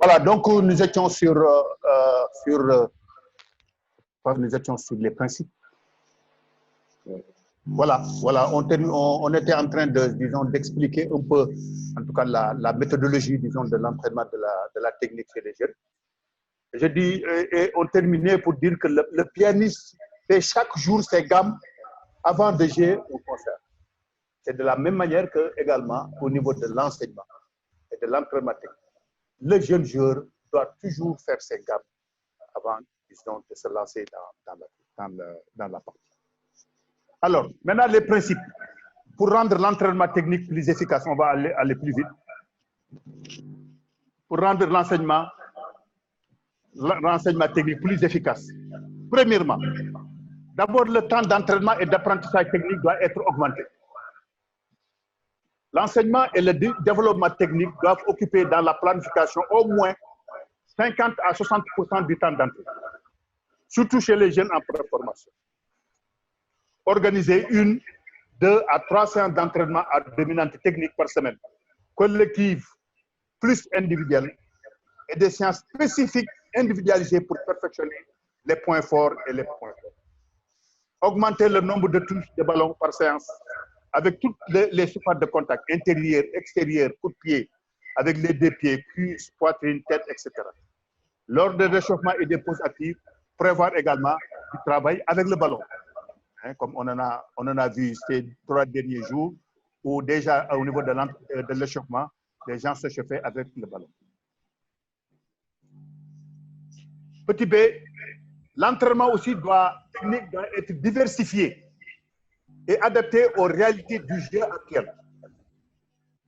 Voilà, donc nous étions nous étions sur les principes. Voilà, on était en train de, disons, d'expliquer un peu, en tout cas, la méthodologie, disons, de l'entraînement de la technique chez les jeunes. Je dis, et on terminait pour dire que le pianiste fait chaque jour ses gammes avant de jouer au concert. C'est de la même manière que, également, au niveau de l'enseignement et de l'entraînement technique. Le jeune joueur doit toujours faire ses gammes avant, disons, de se lancer dans la partie. Alors, maintenant, les principes. Pour rendre l'entraînement technique plus efficace, on va aller plus vite. Pour rendre l'enseignement technique plus efficace. Premièrement, d'abord, le temps d'entraînement et d'apprentissage technique doit être augmenté. L'enseignement et le développement technique doivent occuper dans la planification au moins 50 à 60% du temps d'entraînement, surtout chez les jeunes en préformation. Organiser 1, 2 à 3 séances d'entraînement à dominante technique par semaine, collective plus individuelle, et des séances spécifiques individualisées pour perfectionner les points forts et les points faibles. Augmenter le nombre de touches de ballon par séance avec toutes les surfaces de contact, intérieur, extérieur, coup de pied, avec les deux pieds, cuisse, poitrine, tête, etc. Lors des réchauffements et des pauses actives, prévoir également du travail avec le ballon. Comme on en a vu ces 3 derniers jours, où déjà au niveau de l'échauffement, les gens se chauffaient avec le ballon. Petit B, l'entraînement aussi technique doit être diversifié et adapté aux réalités du jeu actuel.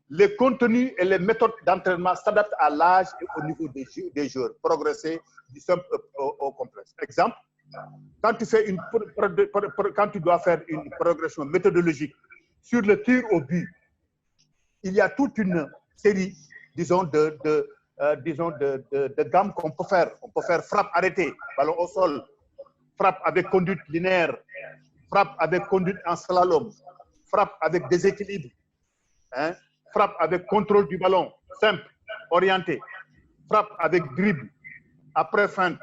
Les contenus et les méthodes d'entraînement s'adaptent à l'âge et au niveau des joueurs, progresser du simple au complexe. Exemple, quand tu dois faire une progression méthodologique sur le tir au but, il y a toute une série, disons, de gammes qu'on peut faire. On peut faire frappe arrêtée, ballon au sol, frappe avec conduite linéaire, frappe avec conduite en slalom, frappe avec déséquilibre, frappe avec contrôle du ballon, simple, orienté, frappe avec dribble, après feinte,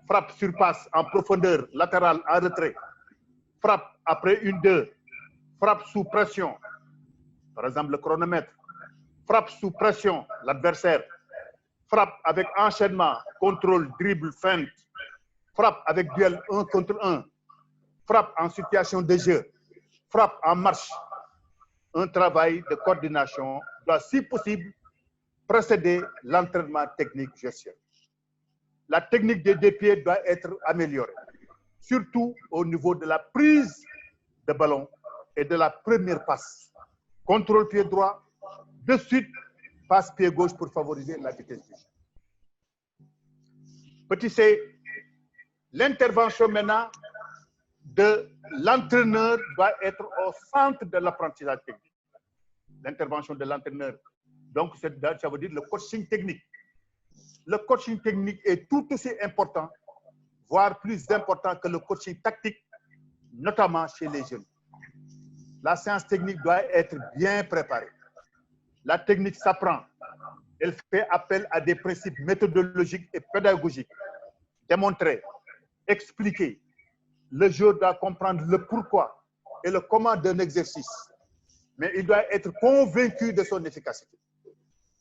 frappe sur passe en profondeur, latérale, en retrait, frappe après 1-2, frappe sous pression, par exemple le chronomètre, frappe sous pression, l'adversaire, frappe avec enchaînement, contrôle, dribble, feinte, frappe avec duel 1 contre 1, frappe en situation de jeu, frappe en marche. Un travail de coordination doit, si possible, précéder l'entraînement technique gestion. La technique des deux pieds doit être améliorée, surtout au niveau de la prise de ballon et de la première passe. Contrôle pied droit, de suite, passe pied gauche pour favoriser la vitesse du jeu. Petit C, l'intervention maintenant de l'entraîneur doit être au centre de l'apprentissage technique. L'intervention de l'entraîneur. Donc, ça veut dire le coaching technique. Le coaching technique est tout aussi important, voire plus important que le coaching tactique, notamment chez les jeunes. La séance technique doit être bien préparée. La technique s'apprend. Elle fait appel à des principes méthodologiques et pédagogiques. Démontrer, expliquer. Le joueur doit comprendre le pourquoi et le comment d'un exercice. Mais il doit être convaincu de son efficacité.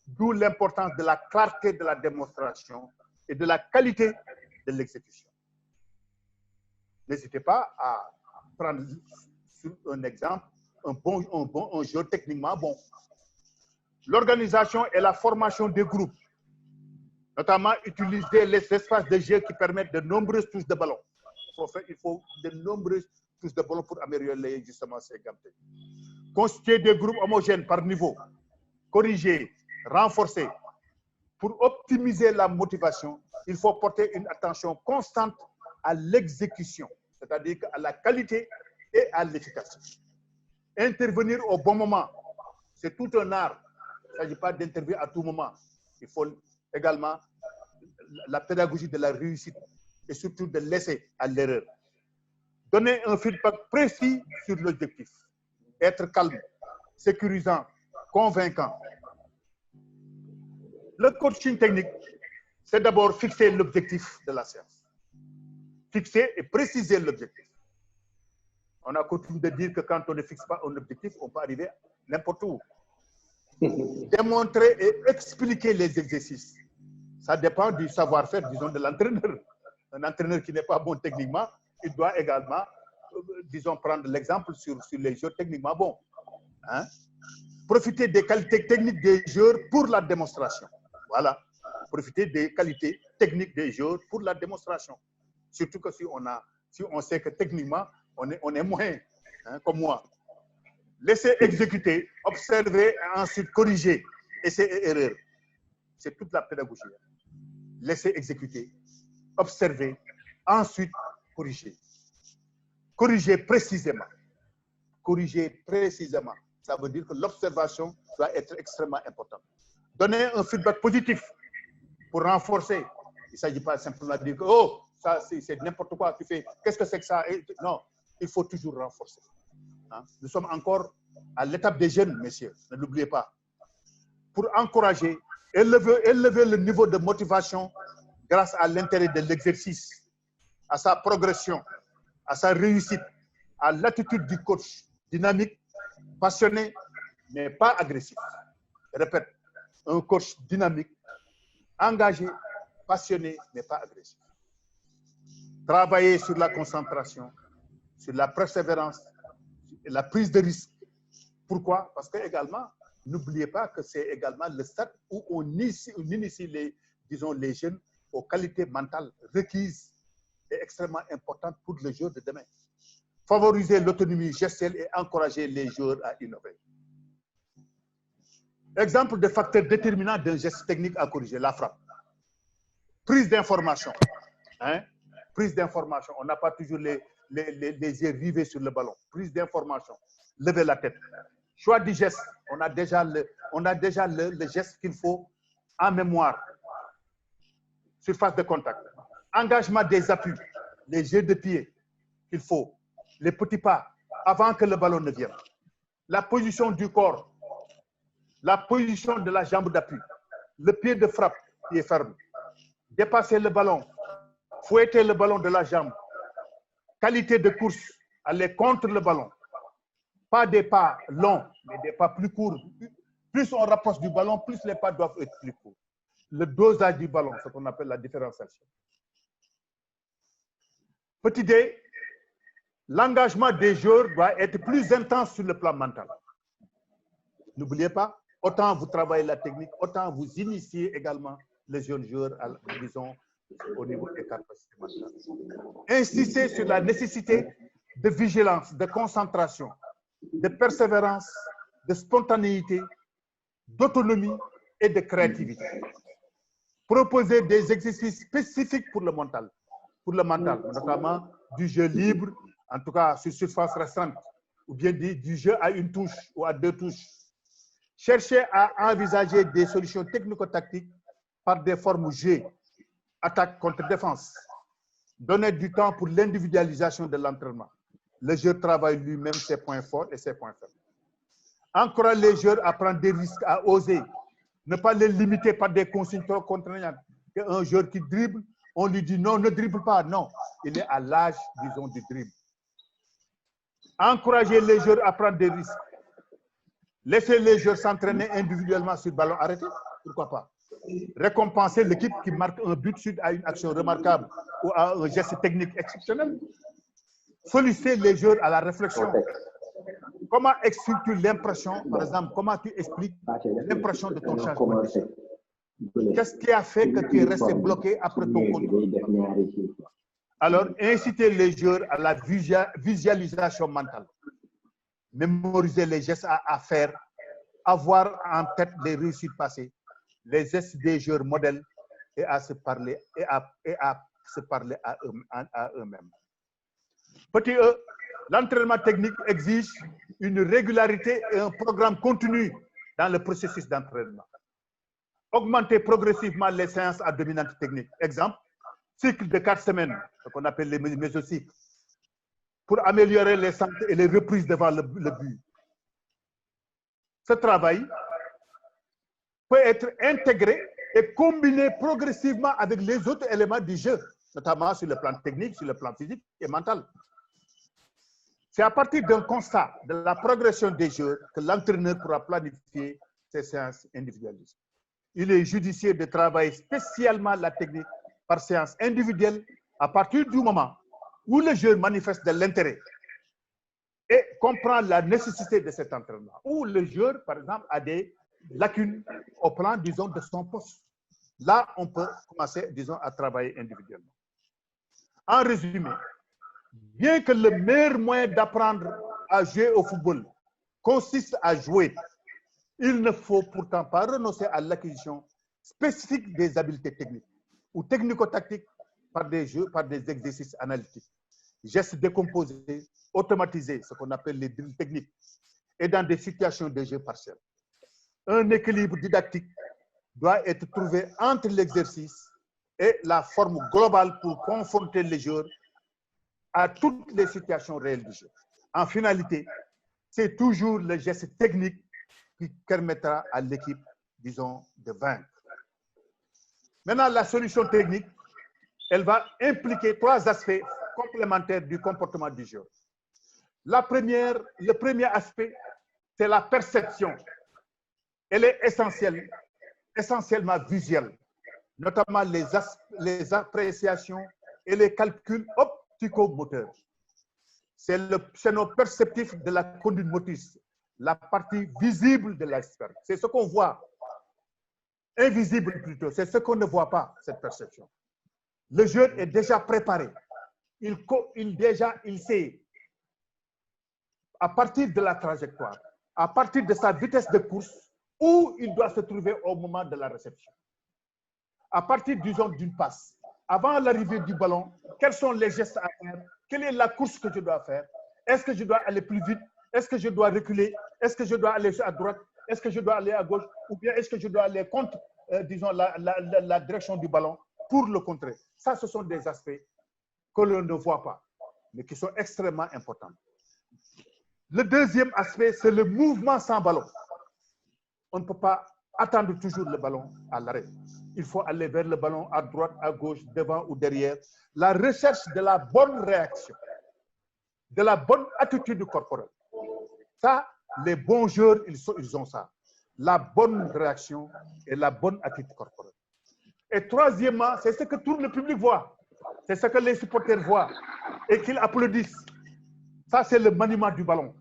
D'où l'importance de la clarté de la démonstration et de la qualité de l'exécution. N'hésitez pas à prendre sur un exemple un jeu techniquement bon. L'organisation et la formation des groupes, notamment utiliser les espaces de jeu qui permettent de nombreuses touches de ballon. Il faut de nombreuses touches de ballon pour améliorer justement ces gammes. Constituer des groupes homogènes par niveau, corriger, renforcer. Pour optimiser la motivation, il faut porter une attention constante à l'exécution, c'est-à-dire à la qualité et à l'efficacité. Intervenir au bon moment, c'est tout un art. Il ne s'agit pas d'intervenir à tout moment. Il faut également la pédagogie de la réussite et surtout de laisser à l'erreur. Donner un feedback précis sur l'objectif. Être calme, sécurisant, convaincant. Le coaching technique, c'est d'abord fixer l'objectif de la séance. Fixer et préciser l'objectif. On a coutume de dire que quand on ne fixe pas un objectif, on peut arriver n'importe où. Démontrer et expliquer les exercices. Ça dépend du savoir-faire, disons, de l'entraîneur. Un entraîneur qui n'est pas bon techniquement, il doit également, disons, prendre l'exemple sur les joueurs techniquement bons. Hein? Profiter des qualités techniques des joueurs pour la démonstration. Voilà. Profiter des qualités techniques des joueurs pour la démonstration. Surtout que si on sait que techniquement, on est moins, hein, comme moi. Laisser exécuter, observer et ensuite corriger. Essai et erreur. C'est toute la pédagogie. Laisser exécuter, observer, ensuite corriger. Corriger précisément. Corriger précisément. Ça veut dire que l'observation doit être extrêmement importante. Donner un feedback positif pour renforcer. Il ne s'agit pas simplement de dire que oh, ça c'est n'importe quoi, tu fais, qu'est-ce que c'est que ça? Non, il faut toujours renforcer. Hein? Nous sommes encore à l'étape des jeunes, messieurs, ne l'oubliez pas. Pour encourager, élever le niveau de motivation grâce à l'intérêt de l'exercice, à sa progression, à sa réussite, à l'attitude du coach dynamique, passionné, mais pas agressif. Je répète, un coach dynamique, engagé, passionné, mais pas agressif. Travailler sur la concentration, sur la persévérance, sur la prise de risque. Pourquoi? Parce que également, n'oubliez pas que c'est également le stade où on initie les jeunes aux qualités mentales requises et extrêmement importantes pour le joueur de demain. Favoriser l'autonomie gestuelle et encourager les joueurs à innover. Exemple de facteur déterminant d'un geste technique à corriger, la frappe. Prise d'information. Hein? Prise d'information. On n'a pas toujours les yeux rivés sur le ballon. Prise d'information. Lever la tête. Choix du geste. On a déjà le geste qu'il faut en mémoire. Surface de contact. Engagement des appuis. Les jeux de pied qu'il faut. Les petits pas avant que le ballon ne vienne. La position du corps. La position de la jambe d'appui. Le pied de frappe qui est ferme. Dépasser le ballon. Fouetter le ballon de la jambe. Qualité de course. Aller contre le ballon. Pas des pas longs, mais des pas plus courts. Plus on rapproche du ballon, plus les pas doivent être plus courts. Le dosage du ballon, ce qu'on appelle la différenciation. Petit D, l'engagement des joueurs doit être plus intense sur le plan mental. N'oubliez pas, autant vous travaillez la technique, autant vous initiez également les jeunes joueurs, disons, au niveau des capacités mentales. Insistez sur la nécessité de vigilance, de concentration, de persévérance, de spontanéité, d'autonomie et de créativité. Proposer des exercices spécifiques pour le mental, notamment du jeu libre, en tout cas sur surface restreinte, ou bien du jeu à une touche ou à deux touches. Chercher à envisager des solutions technico-tactiques par des formes jeu, attaque contre défense. Donner du temps pour l'individualisation de l'entraînement. Le joueur travaille lui-même ses points forts et ses points faibles. Encourager les joueurs à prendre des risques, à oser. Ne pas les limiter par des consignes trop contraignantes. Un joueur qui dribble, on lui dit non, ne dribble pas. Non, il est à l'âge, disons, du dribble. Encourager les joueurs à prendre des risques. Laisser les joueurs s'entraîner individuellement sur le ballon arrêté. Pourquoi pas? Récompenser l'équipe qui marque un but suite à une action remarquable ou à un geste technique exceptionnel. Solliciter les joueurs à la réflexion. Comment expliques-tu l'impression, par exemple, comment tu expliques l'impression de ton changement de jeu? Qu'est-ce qui a fait que tu es resté bloqué après ton contrôle? Alors, inciter les joueurs à la visualisation mentale. Mémoriser les gestes à faire, avoir en tête les réussites passées, les gestes des joueurs modèles et à se parler à eux-mêmes. Petit E, l'entraînement technique exige une régularité et un programme continu dans le processus d'entraînement. Augmenter progressivement les séances à dominante technique. Exemple, cycle de 4 semaines, ce qu'on appelle les mésocycles, pour améliorer les centres et les reprises devant le but. Ce travail peut être intégré et combiner progressivement avec les autres éléments du jeu, notamment sur le plan technique, sur le plan physique et mental. C'est à partir d'un constat de la progression des jeux que l'entraîneur pourra planifier ses séances individualisées. Il est judicieux de travailler spécialement la technique par séance individuelle à partir du moment où le joueur manifeste de l'intérêt et comprend la nécessité de cet entraînement, où le joueur, par exemple, a des lacunes au plan, disons, de son poste. Là, on peut commencer, disons, à travailler individuellement. En résumé, bien que le meilleur moyen d'apprendre à jouer au football consiste à jouer, il ne faut pourtant pas renoncer à l'acquisition spécifique des habiletés techniques ou technico-tactiques par des jeux, par des exercices analytiques, gestes décomposés, automatisés, ce qu'on appelle les drills techniques, et dans des situations de jeu partiels. Un équilibre didactique doit être trouvé entre l'exercice et la forme globale pour confronter les joueurs à toutes les situations réelles du jeu. En finalité, c'est toujours le geste technique qui permettra à l'équipe, disons, de vaincre. Maintenant, la solution technique, elle va impliquer 3 aspects complémentaires du comportement du joueur. Le premier aspect, c'est la perception. Elle est essentiellement visuelle, notamment les appréciations et les calculs optico-moteurs. C'est nos perceptifs de la conduite motrice, la partie visible de l'iceberg. C'est ce qu'on voit, invisible plutôt, c'est ce qu'on ne voit pas, cette perception. Le joueur est déjà préparé. Il sait, à partir de la trajectoire, à partir de sa vitesse de course, où il doit se trouver au moment de la réception. À partir, disons, d'une passe, avant l'arrivée du ballon, quels sont les gestes à faire? Quelle est la course que je dois faire? Est-ce que je dois aller plus vite? Est-ce que je dois reculer? Est-ce que je dois aller à droite? Est-ce que je dois aller à gauche? Ou bien est-ce que je dois aller contre, disons, la direction du ballon pour le contrer? Ça, ce sont des aspects que l'on ne voit pas, mais qui sont extrêmement importants. Le deuxième aspect, c'est le mouvement sans ballon. On ne peut pas attendre toujours le ballon à l'arrêt. Il faut aller vers le ballon à droite, à gauche, devant ou derrière. La recherche de la bonne réaction, de la bonne attitude corporelle. Ça, les bons joueurs, ils ont ça. La bonne réaction et la bonne attitude corporelle. Et troisièmement, c'est ce que tout le public voit. C'est ce que les supporters voient et qu'ils applaudissent. Ça, c'est le maniement du ballon.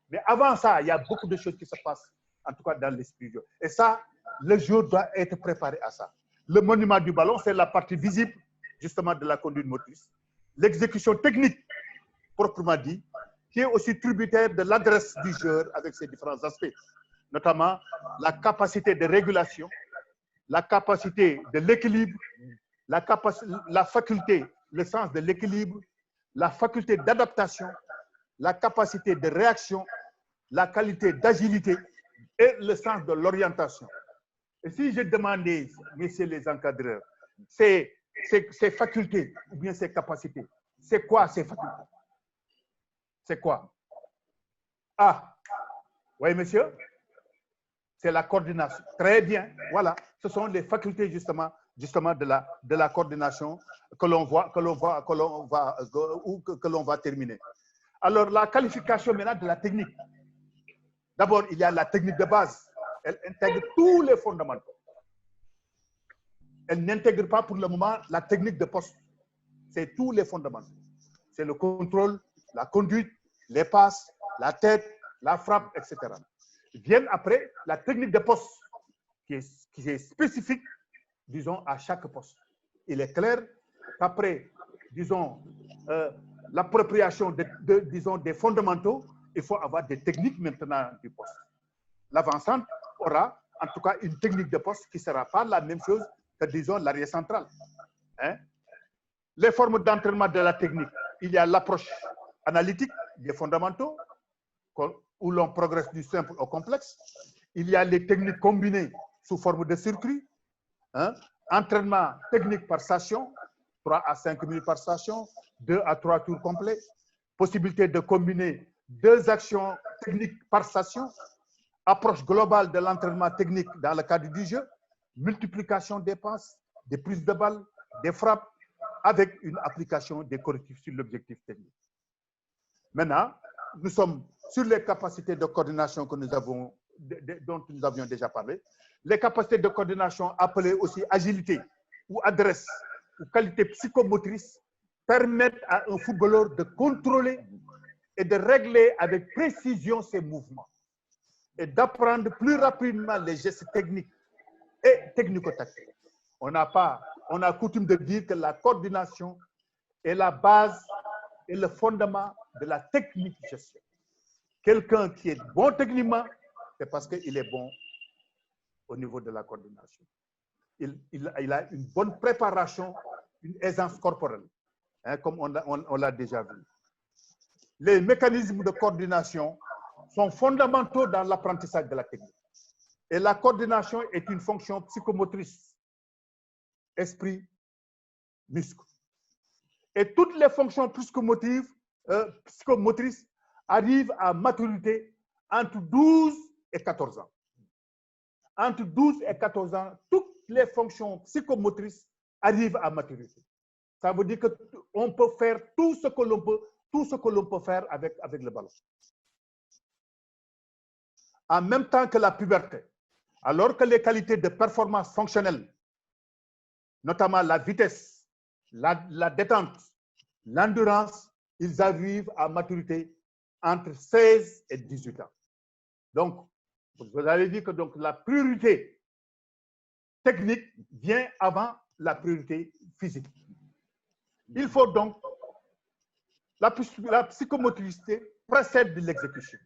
Mais avant ça, il y a beaucoup de choses qui se passent, en tout cas dans l'esprit du jeu. Et ça, le joueur doit être préparé à ça. Le maniement du ballon, c'est la partie visible, justement, de la conduite motrice. L'exécution technique, proprement dit, qui est aussi tributaire de l'adresse du joueur avec ses différents aspects, notamment la capacité de régulation, la capacité de l'équilibre, la faculté, le sens de l'équilibre, la faculté d'adaptation, la capacité de réaction, la qualité d'agilité et le sens de l'orientation. Et si je demandais, messieurs les encadreurs, ces facultés ou bien ces capacités, c'est quoi ces facultés? C'est quoi? Ah, oui, monsieur, c'est la coordination. Très bien, voilà. Ce sont les facultés justement de la coordination que l'on va terminer. Alors, la qualification maintenant de la technique. D'abord, il y a la technique de base. Elle intègre tous les fondamentaux. Elle n'intègre pas pour le moment la technique de poste. C'est tous les fondamentaux. C'est le contrôle, la conduite, les passes, la tête, la frappe, etc. Viennent après la technique de poste qui est spécifique, disons, à chaque poste. Il est clair qu'après, disons, l'appropriation disons, des fondamentaux, il faut avoir des techniques maintenant du poste. L'avancante aura en tout cas une technique de poste qui ne sera pas la même chose que, disons, l'arrière central. Hein? Les formes d'entraînement de la technique, il y a l'approche analytique des fondamentaux, où l'on progresse du simple au complexe. Il y a les techniques combinées sous forme de circuit. Hein? Entraînement technique par station, 3 à 5 minutes par station, 2 à 3 tours complets. Possibilité de combiner 2 actions techniques par station. Approche globale de l'entraînement technique dans le cadre du jeu. multiplication des passes, des prises de balles, des frappes, avec une application des correctifs sur l'objectif technique. Maintenant, nous sommes sur les capacités de coordination que nous avons, dont nous avions déjà parlé. Les capacités de coordination appelées aussi agilité ou adresse ou qualité psychomotrice permettent à un footballeur de contrôler et de régler avec précision ses mouvements et d'apprendre plus rapidement les gestes techniques et technico-tactiques. On a coutume de dire que la coordination est la base et le fondement de la technique gestion. Quelqu'un qui est bon techniquement, c'est parce qu'il est bon au niveau de la coordination. Il a une bonne préparation, une aisance corporelle, hein, comme on l'a déjà vu. Les mécanismes de coordination sont fondamentaux dans l'apprentissage de la technique. Et la coordination est une fonction psychomotrice, esprit, muscle. Et toutes les fonctions psychomotrices arrivent à maturité entre 12 et 14 ans. Entre 12 et 14 ans, toutes les fonctions psychomotrices arrivent à maturité. Ça veut dire qu'on peut faire tout ce que l'on peut faire avec le ballon. En même temps que la puberté, alors que les qualités de performance fonctionnelle, notamment la vitesse, la détente, l'endurance, ils arrivent à maturité entre 16 et 18 ans. Donc, vous avez dit que donc, la priorité technique vient avant la priorité physique. Il faut donc, la psychomotricité précède l'exécution.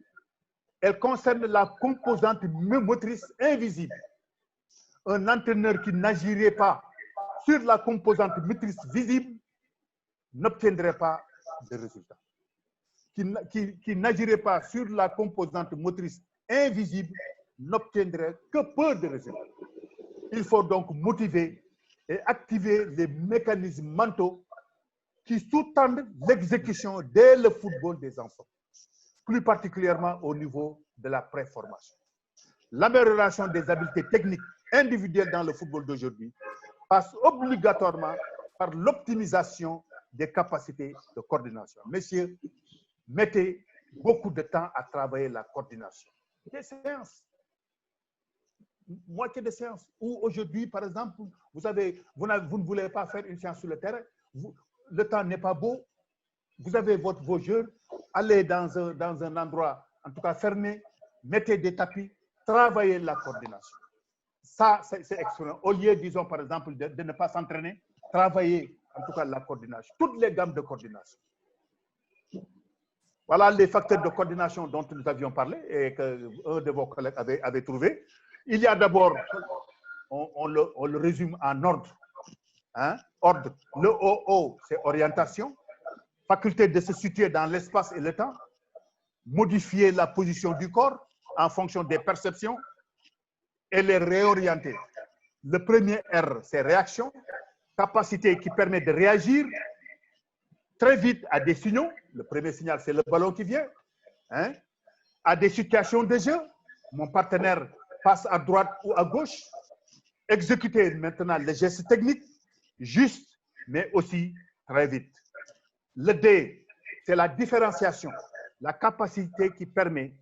Elle concerne la composante motrice invisible. Un entraîneur qui n'agirait pas sur la composante motrice visible n'obtiendrait pas de résultat. Qui n'agirait pas sur la composante motrice invisible n'obtiendrait que peu de résultats. Il faut donc motiver et activer les mécanismes mentaux qui sous-tendent l'exécution dès le football des enfants, plus particulièrement au niveau de la préformation. L'amélioration des habiletés techniques individuelles dans le football d'aujourd'hui passe obligatoirement par l'optimisation des capacités de coordination. Messieurs, mettez beaucoup de temps à travailler la coordination. Des séances, moitié de séances. Ou aujourd'hui, par exemple, vous ne voulez pas faire une séance sur le terrain, le temps n'est pas beau, vous avez vos jeux, allez dans un endroit, en tout cas fermé, mettez des tapis, travaillez la coordination. Ça, c'est excellent. Au lieu, disons, par exemple, de ne pas s'entraîner, travaillez, en tout cas, la coordination. Toutes les gammes de coordination. Voilà les facteurs de coordination dont nous avions parlé et qu'un de vos collègues avait trouvé. Il y a d'abord, on le résume en ordre. Hein? Ordre. Le OO, c'est orientation. Faculté de se situer dans l'espace et le temps. Modifier la position du corps en fonction des perceptions et les réorienter. Le premier R, c'est réaction. Capacité qui permet de réagir très vite à des signaux. Le premier signal, c'est le ballon qui vient. Hein? À des situations de jeu. Mon partenaire passe à droite ou à gauche. Exécuter maintenant les gestes techniques, juste, mais aussi très vite. Le D, c'est la différenciation, la capacité qui permet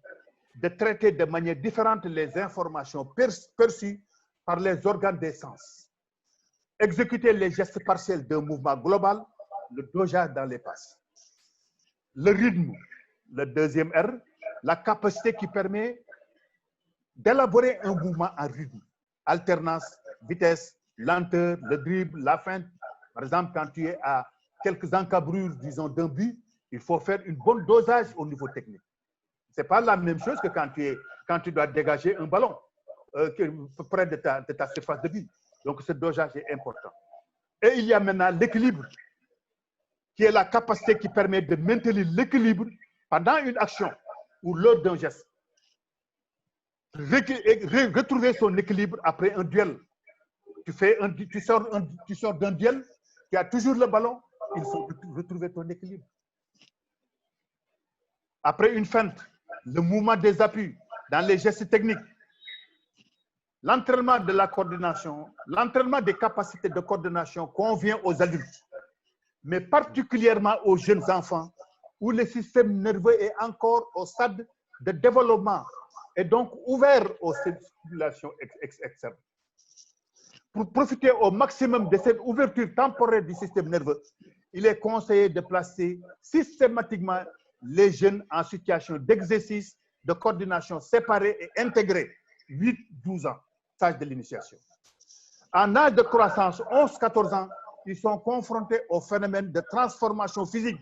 de traiter de manière différente les informations perçues par les organes des sens. Exécuter les gestes partiels d'un mouvement global, le dosage dans les passes. Le rythme, le deuxième R, la capacité qui permet d'élaborer un mouvement en rythme. Alternance, vitesse, lenteur, le dribble, la feinte. Par exemple, quand tu es à quelques encabrures, disons, d'un but, il faut faire une bonne dosage au niveau technique. Ce n'est pas la même chose que quand tu dois dégager un ballon près de ta surface de but. Donc, ce dosage est important. Et il y a maintenant l'équilibre, qui est la capacité qui permet de maintenir l'équilibre pendant une action ou lors d'un geste. Retrouver son équilibre après un duel. Tu sors d'un duel, tu as toujours le ballon, il faut retrouver ton équilibre. Après une feinte, le mouvement des appuis dans les gestes techniques, L'entraînement de la coordination, l'entraînement des capacités de coordination convient aux adultes, mais particulièrement aux jeunes enfants, où le système nerveux est encore au stade de développement et donc ouvert aux stimulations externes. Pour profiter au maximum de cette ouverture temporaire du système nerveux, il est conseillé de placer systématiquement les jeunes en situation d'exercice de coordination séparée et intégrée, 8-12 ans, stage de l'initiation. En âge de croissance, 11-14 ans, ils sont confrontés au phénomène de transformation physique.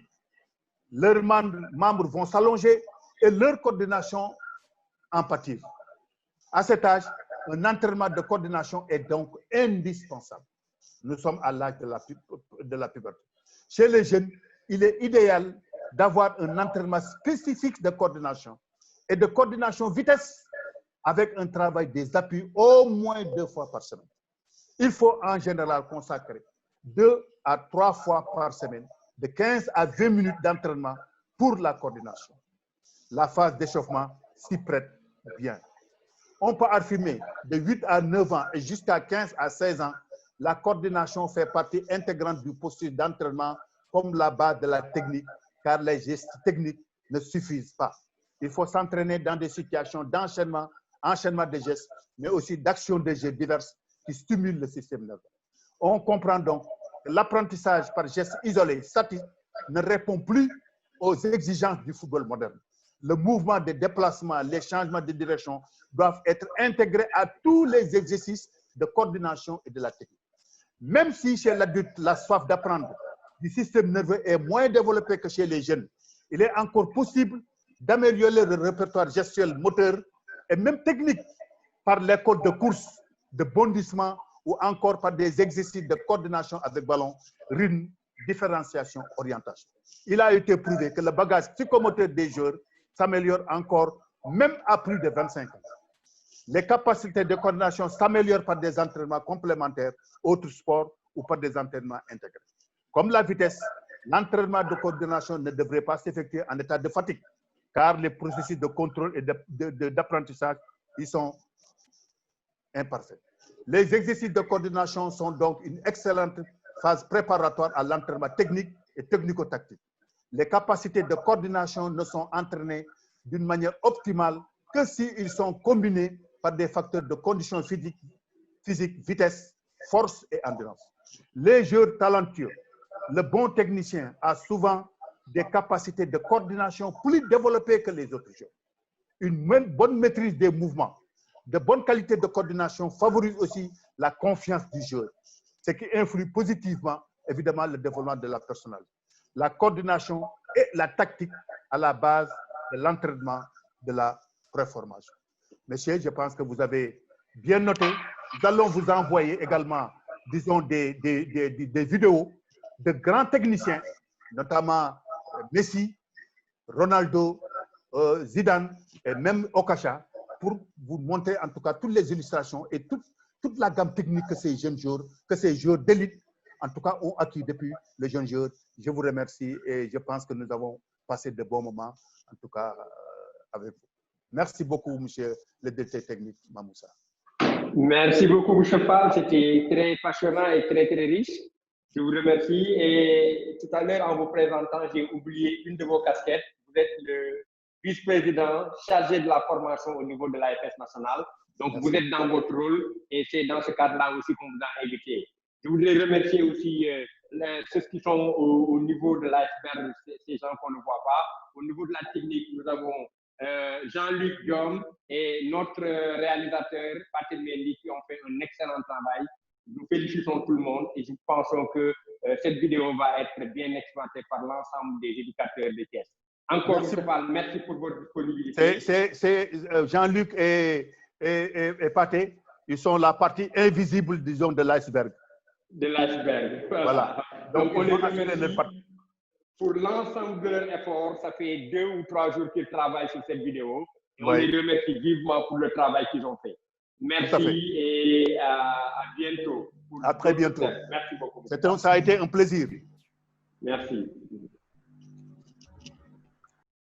Leurs membres vont s'allonger et leur coordination en pâtir. À cet âge, un entraînement de coordination est donc indispensable. Nous sommes à l'âge de la puberté. Chez les jeunes, il est idéal d'avoir un entraînement spécifique de coordination et de coordination vitesse avec un travail des appuis au moins 2 fois par semaine. Il faut en général consacrer 2 à 3 fois par semaine de 15 à 20 minutes d'entraînement pour la coordination. La phase d'échauffement s'y prête bien. On peut affirmer de 8 à 9 ans et jusqu'à 15 à 16 ans, la coordination fait partie intégrante du processus d'entraînement comme la base de la technique, car les gestes techniques ne suffisent pas. Il faut s'entraîner dans des situations d'enchaînement, enchaînement de gestes, mais aussi d'actions de jeux diverses qui stimulent le système nerveux. On comprend donc que l'apprentissage par gestes isolés, statiques, ne répond plus aux exigences du football moderne. Le mouvement de déplacement, les changements de direction doivent être intégrés à tous les exercices de coordination et de la technique. Même si chez l'adulte, la soif d'apprendre du système nerveux est moins développée que chez les jeunes, il est encore possible d'améliorer le répertoire gestuel moteur et même technique par l'école de course, de bondissement ou encore par des exercices de coordination avec ballon, rythme, différenciation, orientation. Il a été prouvé que le bagage psychomoteur des joueurs s'améliore encore même à plus de 25 ans. Les capacités de coordination s'améliorent par des entraînements complémentaires, autres sports ou par des entraînements intégrés. Comme la vitesse, l'entraînement de coordination ne devrait pas s'effectuer en état de fatigue, car les processus de contrôle et d'apprentissage ils sont imparfaits. Les exercices de coordination sont donc une excellente phase préparatoire à l'entraînement technique et technico-tactique. Les capacités de coordination ne sont entraînées d'une manière optimale que s'ils sont combinés par des facteurs de conditions physiques, vitesse, force et endurance. Les joueurs talentueux, le bon technicien a souvent des capacités de coordination plus développées que les autres joueurs. Une bonne maîtrise des mouvements, de bonne qualité de coordination favorise aussi la confiance du joueur, ce qui influe positivement, évidemment, le développement de la personnalité. La coordination et la tactique à la base de l'entraînement de la préformation. Messieurs, je pense que vous avez bien noté. Nous allons vous envoyer également, disons, des vidéos de grands techniciens, notamment Messi, Ronaldo, Zidane et même Okacha, pour vous montrer en tout cas toutes les illustrations et toute la gamme technique que ces jeunes joueurs, que ces joueurs d'élite, en tout cas, ont acquis depuis les jeunes joueurs. Je vous remercie et je pense que nous avons passé de bons moments, en tout cas, avec vous. Merci beaucoup, monsieur le directeur technique Mamoussa. Merci beaucoup, M. Fall. C'était très passionnant et très, très riche. Je vous remercie. Et tout à l'heure, en vous présentant, j'ai oublié une de vos casquettes. Vous êtes le vice-président chargé de la formation au niveau de l'AFS nationale. Donc, Merci. Vous êtes dans votre rôle et c'est dans ce cadre-là aussi qu'on vous a invité. Je voudrais remercier aussi ceux qui sont au niveau de l'iceberg, ces gens qu'on ne voit pas. Au niveau de la technique, nous avons Jean-Luc Diom et notre réalisateur, Patrick Mendy, qui ont fait un excellent travail. Nous félicitons tout le monde et nous pensons que cette vidéo va être bien exploitée par l'ensemble des éducateurs de Thiès. Encore une fois, merci pour votre disponibilité. C'est Jean-Luc et Pathé, ils sont la partie invisible, disons, de l'iceberg. De l'iceberg. Voilà. Donc, on les remercie pour l'ensemble de leurs efforts. Ça fait 2 ou 3 jours qu'ils travaillent sur cette vidéo. Et on les remercie vivement pour le travail qu'ils ont fait. Merci et à bientôt. À très bientôt. Merci beaucoup. Ça a été un plaisir. Merci.